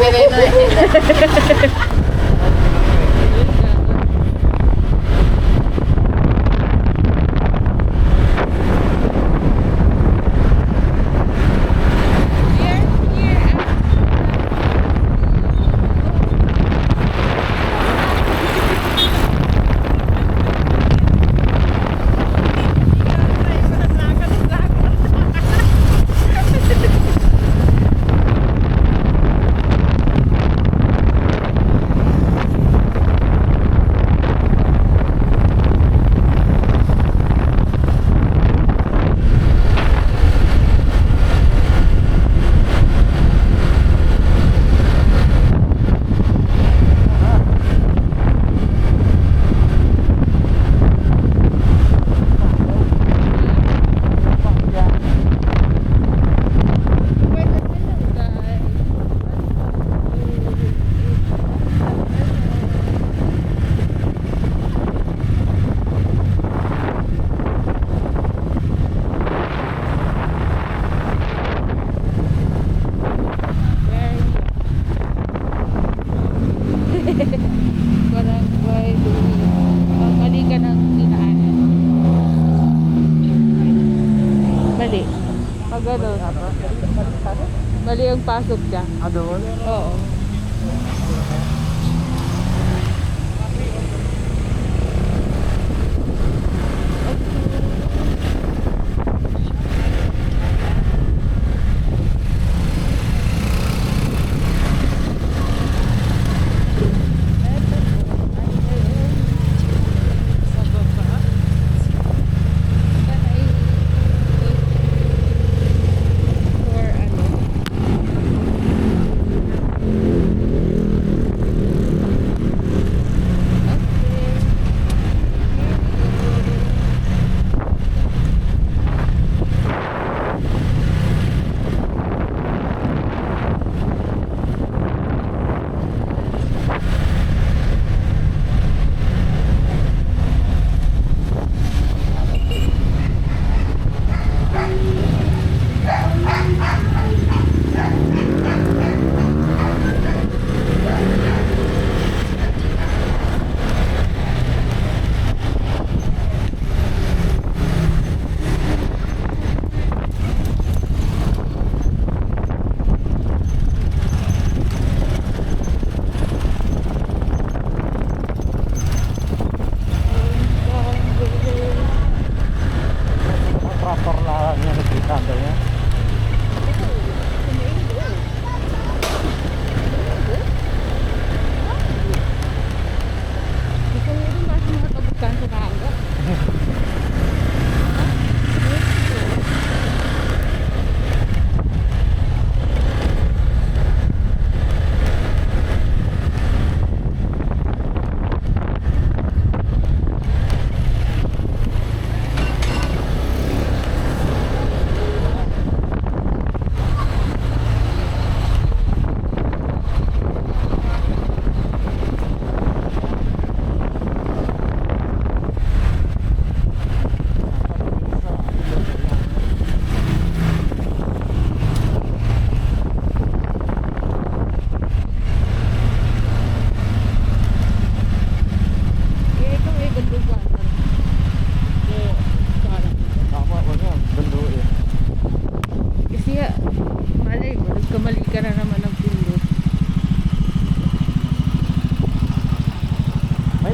Veneno eh. Ganun. Mali ang pasok dyan. Doon? Oo.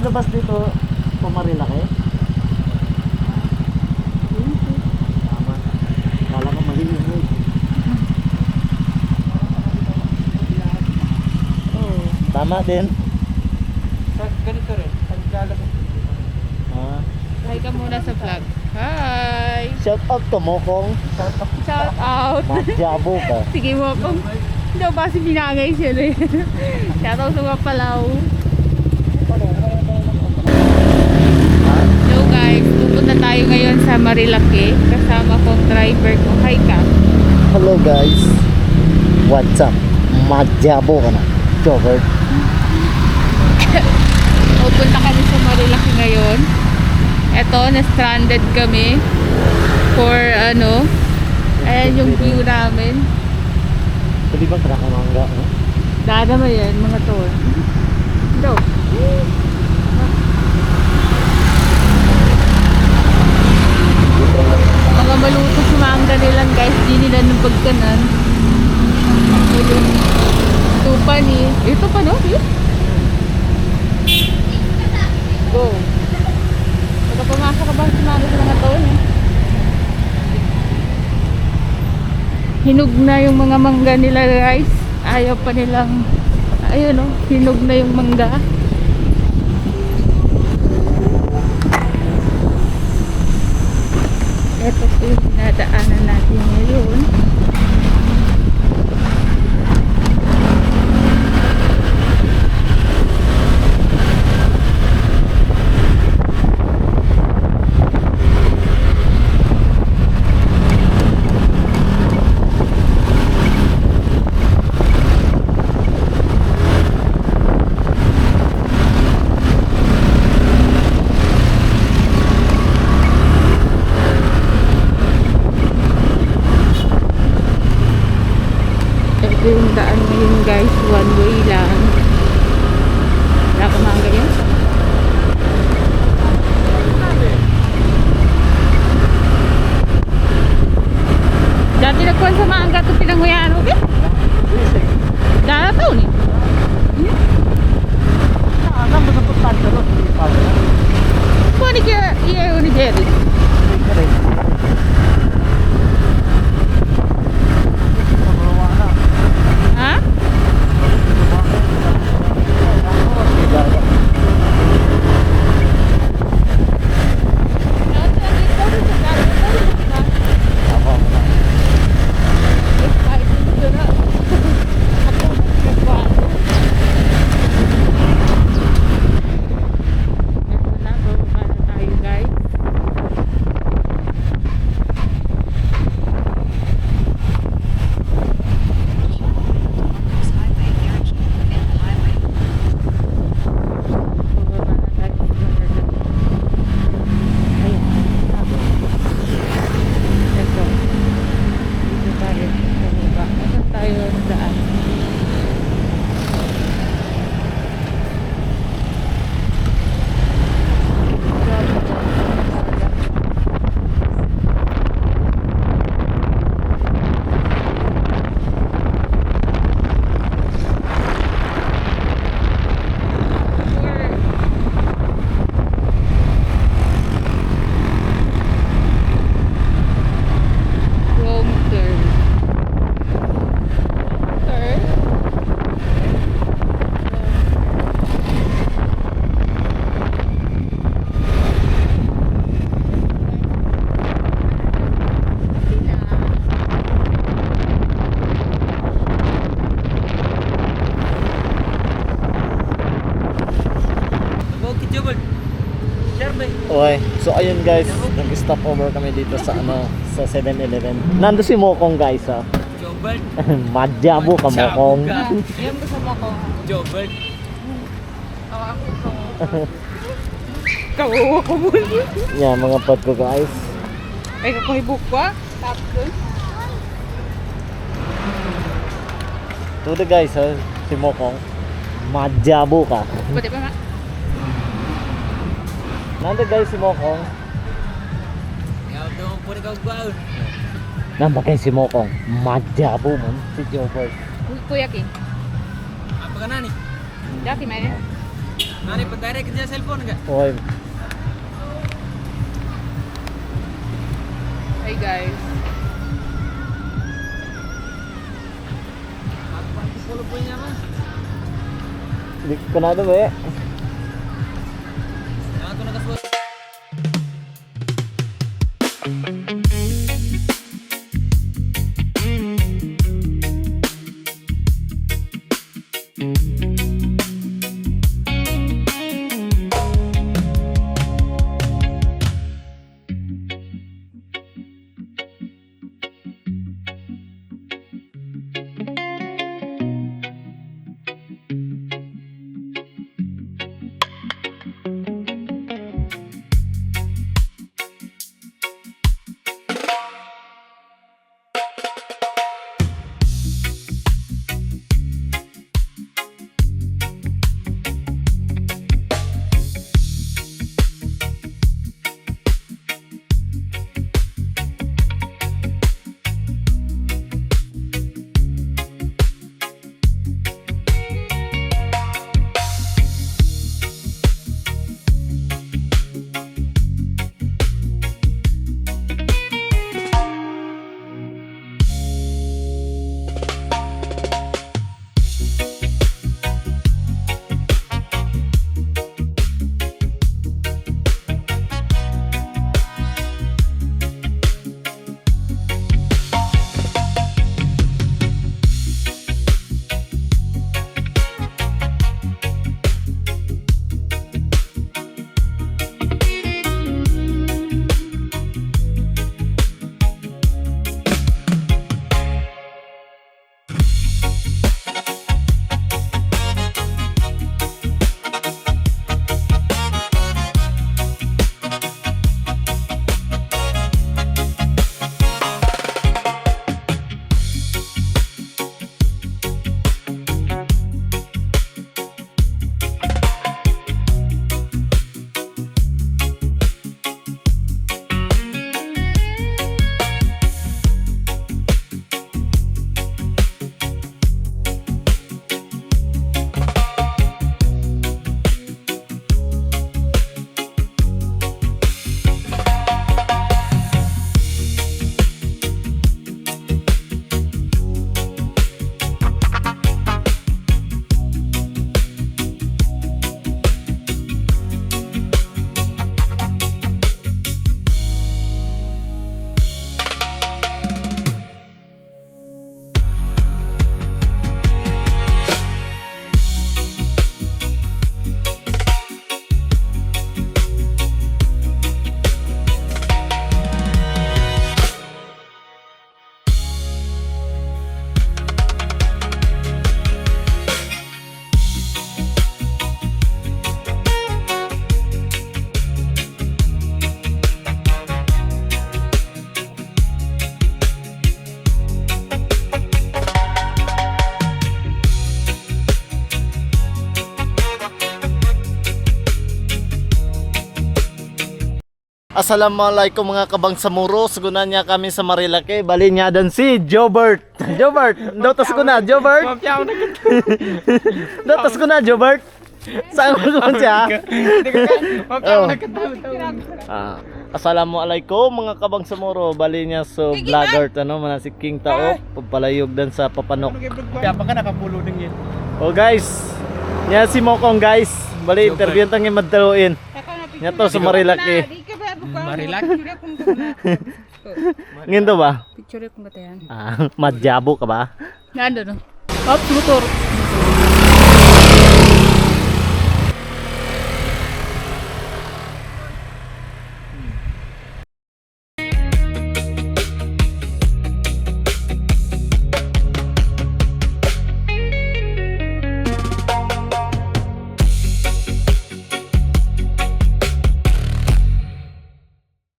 Labas dito, pumarilaki. Tama. Kala ko mali yun eh. Oh. Tama din. Ganito rin. Paglalabas. Hi ka muna sa vlog. Hi! Shout out to Mokong. Shout out! Magyabo ka. Sige Mokong. Hindi ako kasi pinangay siya eh. Shout out sa mga Palaw. Hello guys, pupunta tayo ngayon sa Marilaki. Kasama kong driver ko. Hi ka. Hello guys. What's up? Magyabo ka na. Joker. Pupunta kami sa Marilaki ngayon. Eto, na-stranded kami for ano. Ayan yung view namin. Pwede ba trakamangga? Dada mo yan, mga to. Daw. Mga maluto sa mangga nilang guys, di nila nung pagkanan. Ito pa ni, ito pa no? Go. Pagka pumasok ka ba sa mga taon eh? Hinog na yung mga mangga nila guys. Ayaw pa nilang, ayun o, hinog na yung mangga. Ito po yung dinadaanan natin ngayon. Ito yung daan ngayon guys, one way lang. Wala ka mangga yun? Dati nagkuhan sa mangga ito pinanguyan, okay? Dala tao ni? Alam mo sa putan ka ron. Kung ni kaya iya ni Jerry? Ha? Okay, so ayun guys, nag-stop over kami dito sa sa 7-Eleven. Nando si Mokong guys ha. Jobert. Madjabo ka Mokong. Yan gusto mo ko. Jobert. Ako gusto mo. Kawawa ko muna. Yan mga pod ko guys. Ay, kakahibok ka? Tapos dun? Tudo guys ha, si Mokong. Madjabo ka. Pwede ba nga? Nando guys si Mokong. Yaw daw po ni kagwaon. Namba kay si Mokong. Madjabo man si Jobert. Kuya King. Apa ka nani? Dati may rin. Nani pagkari ka dyan cellphone ka? Okay. Hi guys. Pagpapolo po niya man. Hindi ko na ba eh. Ako nakasuot. Assalamualaikum mga kabangsamuro. Sugunan niya kami sa Marilake. Bali niya dan si Jobert. Jobert, daw tas ko na Jobert. Daw tas ko na Jobert. Saan mo naman siya? Oh. Assalamualaikum mga kabangsamuro. Bali niya so vlogger ano man si King Taup. Pagpalayog dan sa Papanok. Kaya pa ka nakapulo ng yun. Oh guys, niya si Mokong guys. Bali interview tang maddaluin. Nya to sa Marilake. Marilake? Ngindo ba? Picture ko ba tayan? Madjabo ka ba? Nando no. Up motor.